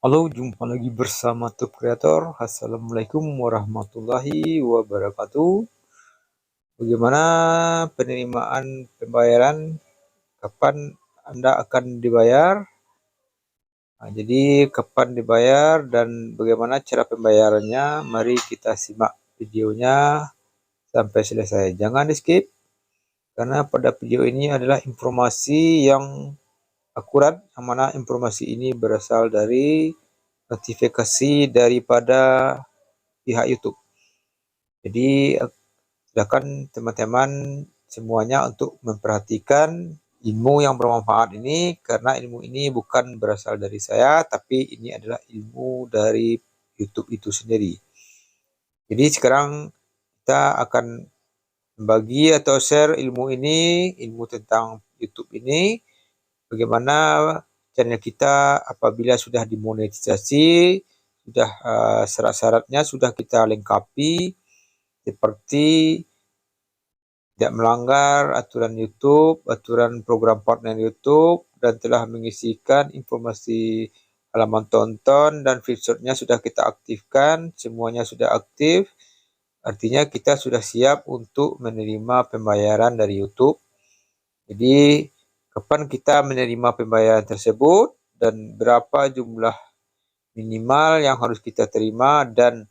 Halo, jumpa lagi bersama Top Creator. Assalamualaikum warahmatullahi wabarakatuh. Bagaimana penerimaan pembayaran? Kapan Anda akan dibayar? Jadi kapan dibayar dan bagaimana cara pembayarannya? Mari kita simak videonya sampai selesai. Jangan di skip, karena pada video ini adalah informasi yang akurat, yang mana informasi ini berasal dari notifikasi daripada pihak YouTube. Jadi silakan teman-teman semuanya untuk memperhatikan ilmu yang bermanfaat ini, karena ilmu ini bukan berasal dari saya, tapi ini adalah ilmu dari YouTube itu sendiri. Jadi sekarang kita akan membagi atau share ilmu ini, ilmu tentang YouTube ini, bagaimana channel kita apabila sudah dimonetisasi, sudah syarat-syaratnya sudah kita lengkapi, seperti tidak melanggar aturan YouTube, aturan program partner YouTube, dan telah mengisikan informasi halaman tonton dan feature-nya sudah kita aktifkan, semuanya sudah aktif, artinya kita sudah siap untuk menerima pembayaran dari YouTube. Jadi, kapan kita menerima pembayaran tersebut dan berapa jumlah minimal yang harus kita terima dan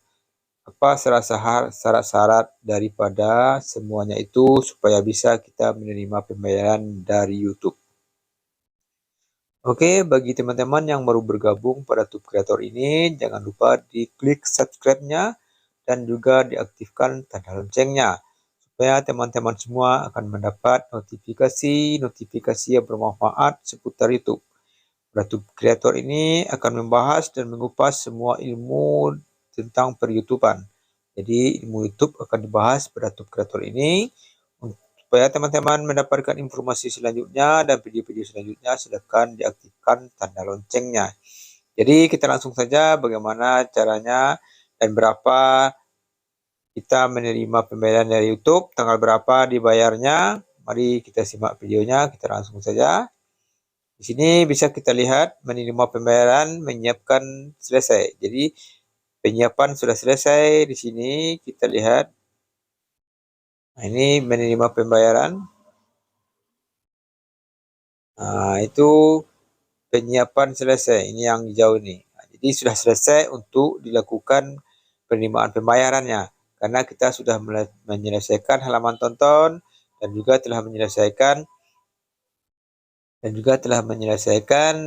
apa syarat-syarat daripada semuanya itu supaya bisa kita menerima pembayaran dari YouTube. Oke, bagi teman-teman yang baru bergabung pada Tube Creator ini, jangan lupa diklik subscribe-nya dan juga diaktifkan tanda loncengnya supaya teman-teman semua akan mendapat notifikasi yang bermanfaat seputar YouTube. Pada Tube Creator ini akan membahas dan mengupas semua ilmu tentang per-YouTubean. Jadi ilmu YouTube akan dibahas pada Tube Creator ini supaya teman-teman mendapatkan informasi selanjutnya dan video-video selanjutnya, silakan diaktifkan tanda loncengnya. Jadi kita langsung saja bagaimana caranya dan berapa kita menerima pembayaran dari YouTube, tanggal berapa dibayarnya. Mari kita simak videonya, kita langsung saja. Di sini bisa kita lihat menerima pembayaran, menyiapkan selesai. Jadi penyiapan sudah selesai. Di sini kita lihat. Nah, ini menerima pembayaran. Nah, itu penyiapan selesai. Ini yang hijau ini. Nah, jadi sudah selesai untuk dilakukan penerimaan pembayarannya. Karena kita sudah menyelesaikan halaman tonton dan juga telah menyelesaikan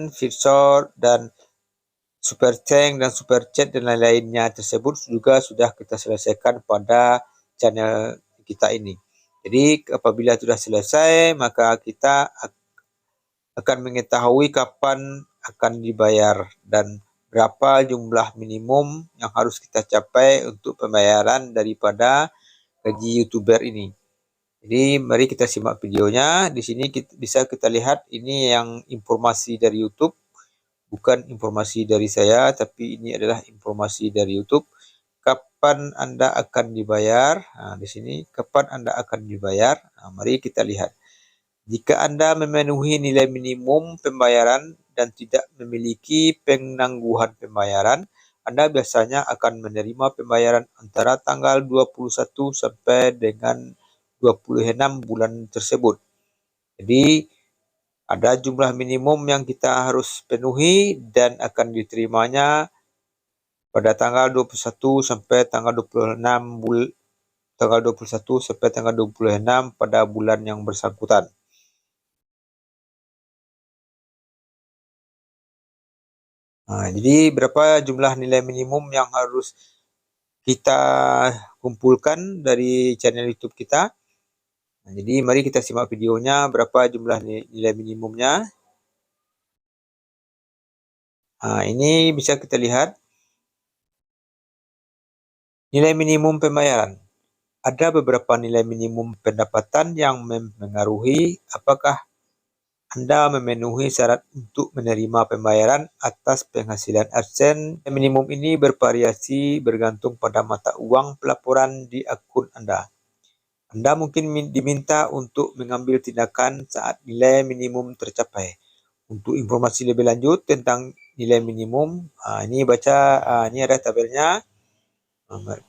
feature dan super thank dan super chat dan lain-lainnya tersebut juga sudah kita selesaikan pada channel kita ini. Jadi apabila sudah selesai, maka kita akan mengetahui kapan akan dibayar dan berapa jumlah minimum yang harus kita capai untuk pembayaran daripada gaji YouTuber ini. Jadi mari kita simak videonya. Di sini bisa kita lihat ini yang informasi dari YouTube, bukan informasi dari saya, tapi ini adalah informasi dari YouTube. Kapan Anda akan dibayar? Nah, di sini kapan Anda akan dibayar? Nah, mari kita lihat. Jika Anda memenuhi nilai minimum pembayaran dan tidak memiliki penangguhan pembayaran, Anda biasanya akan menerima pembayaran antara tanggal 21 sampai dengan 26 bulan tersebut. Jadi ada jumlah minimum yang kita harus penuhi dan akan diterimanya pada tanggal 21 sampai tanggal 26 tanggal 21 sampai tanggal 26 pada bulan yang bersangkutan. Nah, jadi berapa jumlah nilai minimum yang harus kita kumpulkan dari channel YouTube kita? Nah, jadi mari kita simak videonya berapa jumlah nilai minimumnya. Nah, ini bisa kita lihat nilai minimum pembayaran. Ada beberapa nilai minimum pendapatan yang mempengaruhi apakah Anda memenuhi syarat untuk menerima pembayaran atas penghasilan AdSense. Minimum ini bervariasi bergantung pada mata uang pelaporan di akun Anda. Anda mungkin diminta untuk mengambil tindakan saat nilai minimum tercapai. Untuk informasi lebih lanjut tentang nilai minimum. Ini baca, ini ada tabelnya.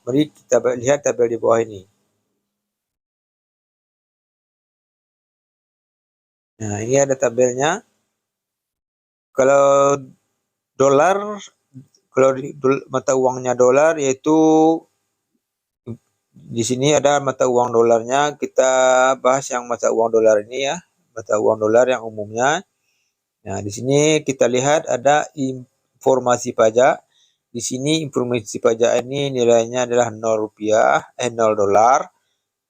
Mari kita lihat tabel di bawah ini. Nah, ini ada tabelnya. Kalau dolar, kalau mata uangnya dolar, yaitu di sini ada mata uang dolarnya. Kita bahas yang mata uang dolar ini ya, mata uang dolar yang umumnya. Nah, di sini kita lihat ada informasi pajak. Di sini informasi pajak ini nilainya adalah 0 rupiah, 0 dolar.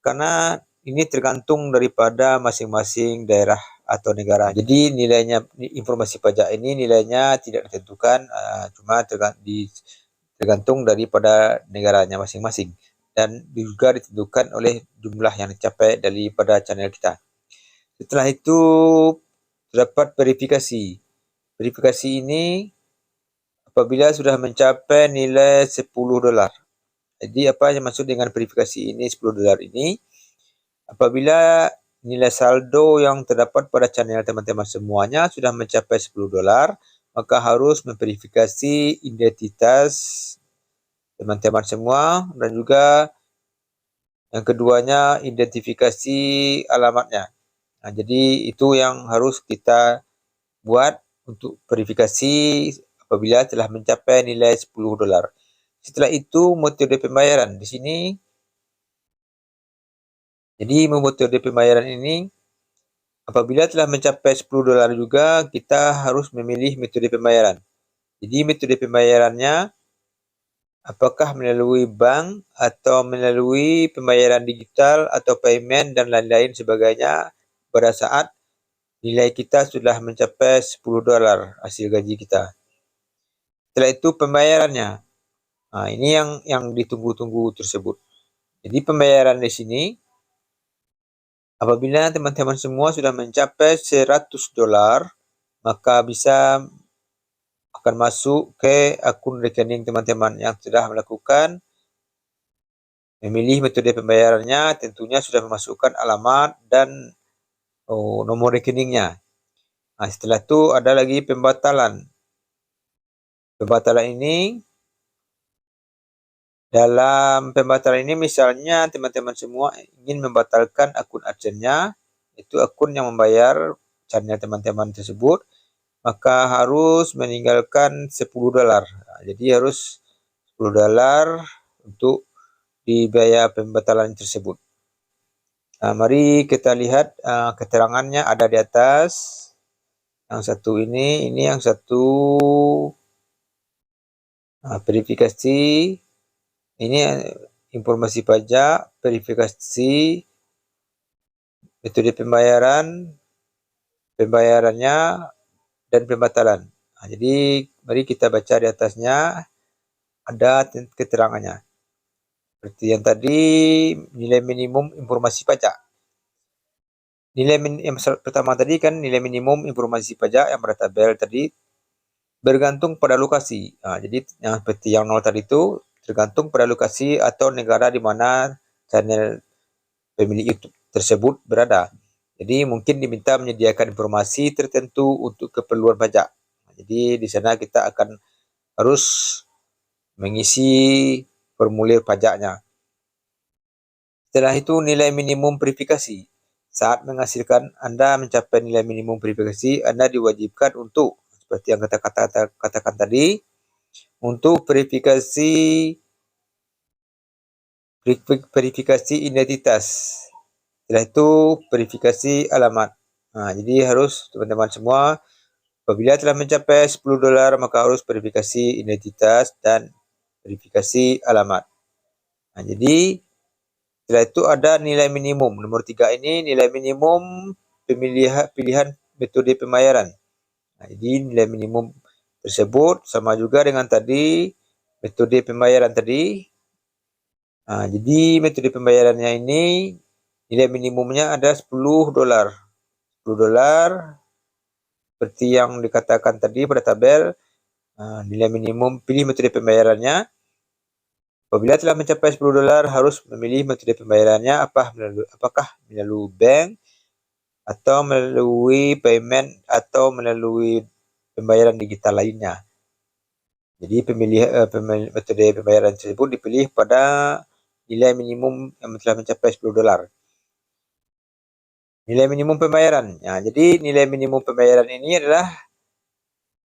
Karena ini tergantung daripada masing-masing daerah atau negara. Jadi nilainya, informasi pajak ini nilainya tidak ditentukan, cuma tergantung daripada negaranya masing-masing. Dan juga ditentukan oleh jumlah yang dicapai daripada channel kita. Setelah itu terdapat verifikasi. Verifikasi ini apabila sudah mencapai nilai 10 dolar. Jadi apa yang maksud dengan verifikasi ini 10 dolar ini? Apabila nilai saldo yang terdapat pada channel teman-teman semuanya sudah mencapai 10 dolar, maka harus memverifikasi identitas teman-teman semua, dan juga yang keduanya identifikasi alamatnya. Nah, jadi itu yang harus kita buat untuk verifikasi apabila telah mencapai nilai 10 dolar. Setelah itu metode pembayaran. Di sini, jadi metode pembayaran ini apabila telah mencapai 10 dolar juga kita harus memilih metode pembayaran. Jadi metode pembayarannya apakah melalui bank atau melalui pembayaran digital atau payment dan lain-lain sebagainya pada saat nilai kita sudah mencapai 10 dolar hasil gaji kita. Setelah itu pembayarannya. Nah, ini yang ditunggu-tunggu tersebut. Jadi pembayaran di sini apabila teman-teman semua sudah mencapai 100 dolar, maka bisa akan masuk ke akun rekening teman-teman yang sudah melakukan memilih metode pembayarannya, tentunya sudah memasukkan alamat dan nomor rekeningnya. Nah, setelah itu ada lagi pembatalan. Pembatalan ini, dalam pembatalan ini misalnya teman-teman semua ingin membatalkan akun AdSense-nya, itu akun yang membayar channel teman-teman tersebut, maka harus meninggalkan 10 dolar. Nah, jadi harus 10 dolar untuk dibiaya pembatalan tersebut. Nah, mari kita lihat keterangannya ada di atas. Yang satu ini yang satu verifikasi. Ini informasi pajak, verifikasi, metode pembayarannya, dan pembatalan. Nah, jadi mari kita baca di atasnya, ada keterangannya. Seperti yang tadi, nilai minimum informasi pajak. Yang pertama tadi kan nilai minimum informasi pajak yang pada tabel tadi bergantung pada lokasi. Nah, jadi yang seperti yang 0 tadi itu tergantung pada lokasi atau negara di mana channel pemilik YouTube tersebut berada. Jadi mungkin diminta menyediakan informasi tertentu untuk keperluan pajak. Jadi di sana kita akan harus mengisi formulir pajaknya. Setelah itu nilai minimum verifikasi. Saat menghasilkan Anda mencapai nilai minimum verifikasi, Anda diwajibkan untuk, seperti yang katakan tadi, untuk verifikasi identitas. Setelah itu verifikasi alamat. Nah, jadi harus teman-teman semua apabila telah mencapai 10 dolar maka harus verifikasi identitas dan verifikasi alamat. Nah, jadi setelah itu ada nilai minimum. Nomor 3 ini nilai minimum pilihan metode pembayaran. Nah, jadi nilai minimum tersebut sama juga dengan tadi metode pembayaran tadi. Nah, jadi metode pembayarannya ini nilai minimumnya ada 10 dolar. 10 dolar seperti yang dikatakan tadi pada tabel. Nilai minimum, pilih metode pembayarannya. Apabila telah mencapai 10 dolar harus memilih metode pembayarannya apakah melalui bank atau melalui payment atau melalui pembayaran digital lainnya. Jadi metode pembayaran tersebut dipilih pada nilai minimum yang telah mencapai $10. Nilai minimum pembayaran. Jadi nilai minimum pembayaran ini adalah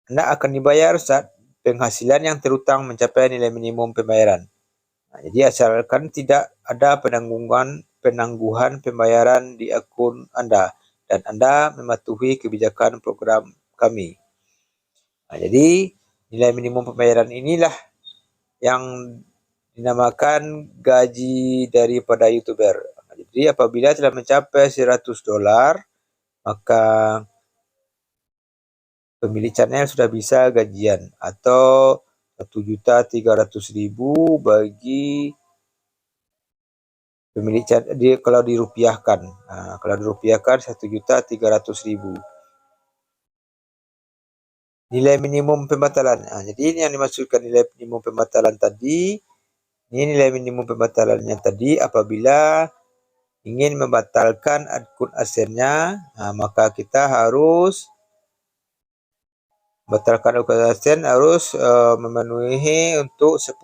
Anda akan dibayar saat penghasilan yang terhutang mencapai nilai minimum pembayaran. Jadi asalkan tidak ada penangguhan pembayaran di akun Anda dan Anda mematuhi kebijakan program kami. Jadi nilai minimum pembayaran inilah yang dinamakan gaji daripada YouTuber. Jadi apabila telah mencapai $100, maka pemilik channel sudah bisa gajian, atau 1.300.000 bagi pemilik channel kalau dirupiahkan. Kalau dirupiahkan 1.300.000. Nilai minimum pembatalan. Jadi ini yang dimaksudkan nilai minimum pembatalan tadi. Ini nilai minimum pembatalannya tadi apabila ingin membatalkan akun AdSense-nya, maka kita harus membatalkan akun AdSense harus memenuhi untuk $10,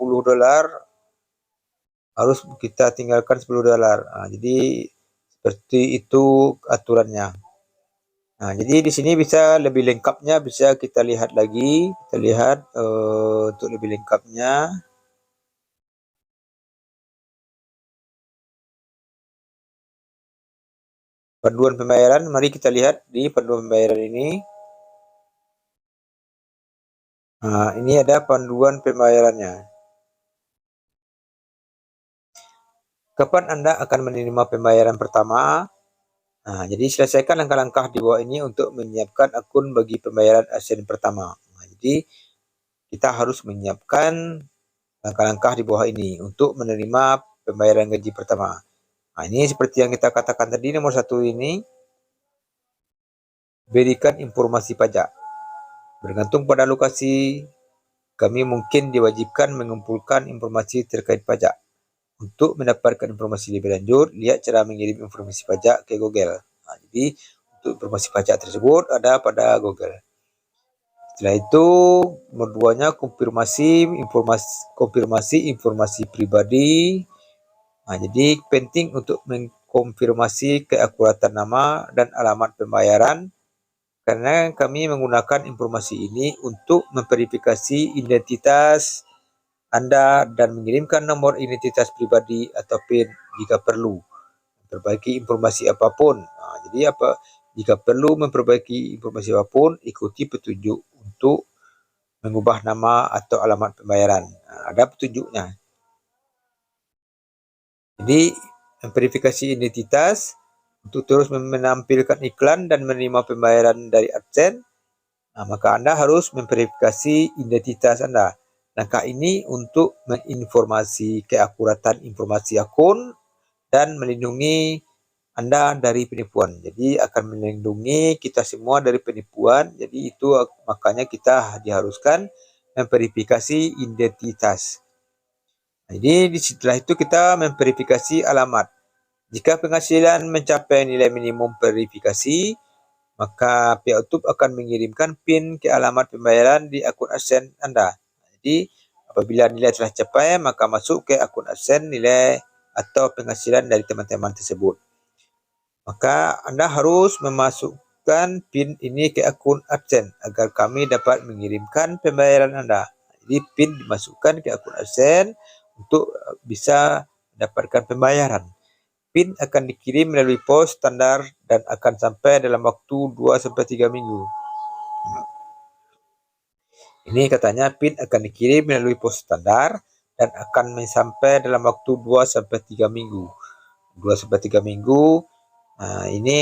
harus kita tinggalkan $10. Jadi seperti itu aturannya. Jadi di sini bisa lebih lengkapnya bisa kita lihat lagi, untuk lebih lengkapnya. Panduan pembayaran, mari kita lihat di panduan pembayaran ini. Ini ada panduan pembayarannya. Kapan Anda akan menerima pembayaran pertama? Jadi selesaikan langkah-langkah di bawah ini untuk menyiapkan akun bagi pembayaran AdSense pertama. Jadi kita harus menyiapkan langkah-langkah di bawah ini untuk menerima pembayaran gaji pertama. Ini seperti yang kita katakan tadi, nomor 1 ini, berikan informasi pajak. Bergantung pada lokasi, kami mungkin diwajibkan mengumpulkan informasi terkait pajak. Untuk mendapatkan informasi lebih lanjut, lihat cara mengirim informasi pajak ke Google. Jadi untuk informasi pajak tersebut ada pada Google. Setelah itu, nomor 2-nya konfirmasi informasi pribadi. Jadi penting untuk mengkonfirmasi keakuratan nama dan alamat pembayaran, karena kami menggunakan informasi ini untuk memverifikasi identitas Anda dan mengirimkan nomor identitas pribadi atau PIN jika perlu memperbaiki informasi apapun. Jadi jika perlu memperbaiki informasi apapun, ikuti petunjuk untuk mengubah nama atau alamat pembayaran. Ada petunjuknya. Jadi memverifikasi identitas untuk terus menampilkan iklan dan menerima pembayaran dari AdSense, maka Anda harus memverifikasi identitas Anda. Langkah ini untuk menginformasi keakuratan informasi akun dan melindungi Anda dari penipuan. Jadi akan melindungi kita semua dari penipuan. Jadi itu makanya kita diharuskan memverifikasi identitas. Jadi setelah itu kita memverifikasi alamat. Jika penghasilan mencapai nilai minimum verifikasi, maka pihak YouTube akan mengirimkan PIN ke alamat pembayaran di akun AdSense Anda. Jadi apabila nilai telah capai, maka masuk ke akun AdSense nilai atau penghasilan dari teman-teman tersebut. Maka Anda harus memasukkan PIN ini ke akun AdSense agar kami dapat mengirimkan pembayaran Anda. Jadi PIN dimasukkan ke akun AdSense untuk bisa mendapatkan pembayaran. PIN akan dikirim melalui pos standar dan akan sampai dalam waktu 2-3 minggu. Ini katanya PIN akan dikirim melalui pos standar dan akan sampai dalam waktu 2-3 minggu. 2-3 minggu. Ini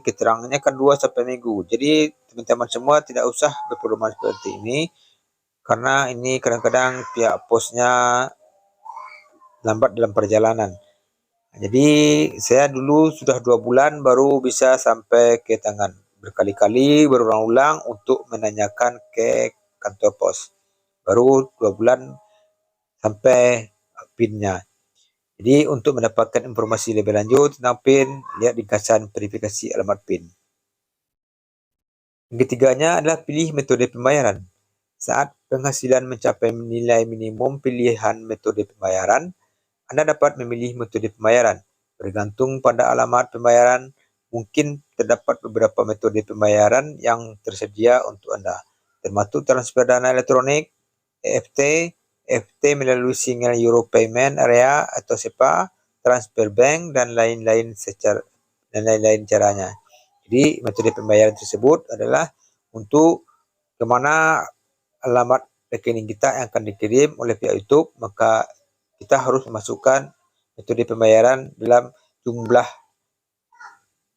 keterangannya kan 2-3 minggu. Jadi teman-teman semua tidak usah berpedoman seperti ini, karena ini kadang-kadang pihak posnya lambat dalam perjalanan. Jadi saya dulu sudah 2 bulan baru bisa sampai ke tangan. Berkali-kali berulang-ulang untuk menanyakan ke kantor pos. Baru 2 bulan sampai PIN-nya. Jadi untuk mendapatkan informasi lebih lanjut tentang PIN, lihat ringkasan verifikasi alamat PIN. Yang ketiganya adalah pilih metode pembayaran. Saat penghasilan mencapai nilai minimum pilihan metode pembayaran, Anda dapat memilih metode pembayaran. Bergantung pada alamat pembayaran, mungkin terdapat beberapa metode pembayaran yang tersedia untuk Anda, termasuk transfer dana elektronik, EFT, EFT melalui Single Euro Payment Area atau SEPA, transfer bank, dan lain-lain caranya. Jadi metode pembayaran tersebut adalah untuk kemana alamat rekening kita yang akan dikirim oleh pihak YouTube, maka kita harus memasukkan metode pembayaran dalam jumlah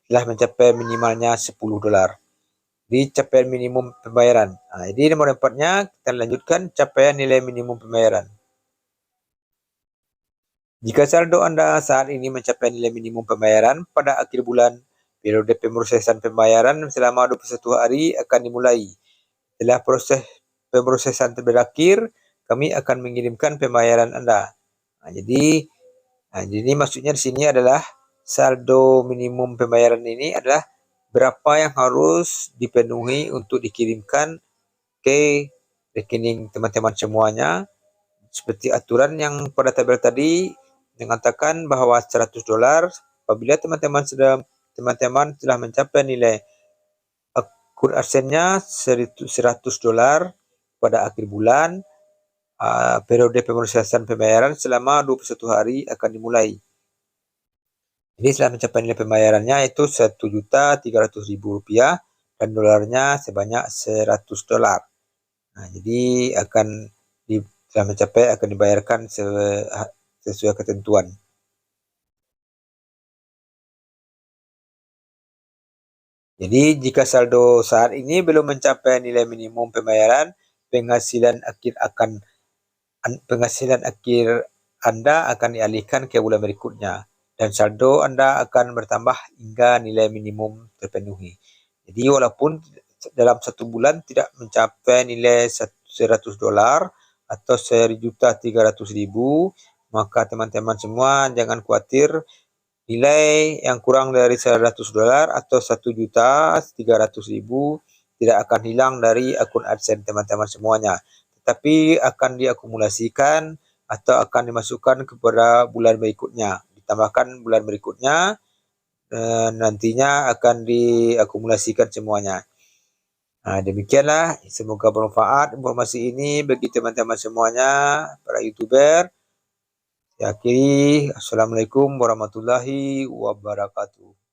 telah mencapai minimalnya $10. Di capaian minimum pembayaran. Jadi nomor 4-nya kita lanjutkan capaian nilai minimum pembayaran. Jika saldo Anda saat ini mencapai nilai minimum pembayaran pada akhir bulan, periode pemrosesan pembayaran selama 21 hari akan dimulai. Setelah proses pemrosesan berakhir, kami akan mengirimkan pembayaran Anda. Jadi maksudnya di sini adalah saldo minimum pembayaran ini adalah berapa yang harus dipenuhi untuk dikirimkan ke rekening teman-teman semuanya. Seperti aturan yang pada tabel tadi mengatakan bahwa $100 apabila teman-teman telah mencapai nilai akun AdSense-nya $100 pada akhir bulan, periode pemrosesan pembayaran selama 21 hari akan dimulai. Jadi setelah mencapai nilai pembayarannya itu Rp1.300.000 dan dolarnya sebanyak $100. Jadi setelah mencapai akan dibayarkan sesuai ketentuan. Jadi jika saldo saat ini belum mencapai nilai minimum pembayaran, penghasilan akhir Anda akan dialihkan ke bulan berikutnya dan saldo Anda akan bertambah hingga nilai minimum terpenuhi. Jadi walaupun dalam satu bulan tidak mencapai nilai $100 atau Rp1.300.000, maka teman-teman semua jangan khawatir, nilai yang kurang dari $100 atau Rp1.300.000 tidak akan hilang dari akun AdSense teman-teman semuanya, tetapi akan diakumulasikan atau akan dimasukkan kepada bulan berikutnya, ditambahkan bulan berikutnya, nantinya akan diakumulasikan semuanya. Demikianlah, semoga bermanfaat informasi ini bagi teman-teman semuanya, para YouTuber. Saya akhiri, Assalamualaikum warahmatullahi wabarakatuh.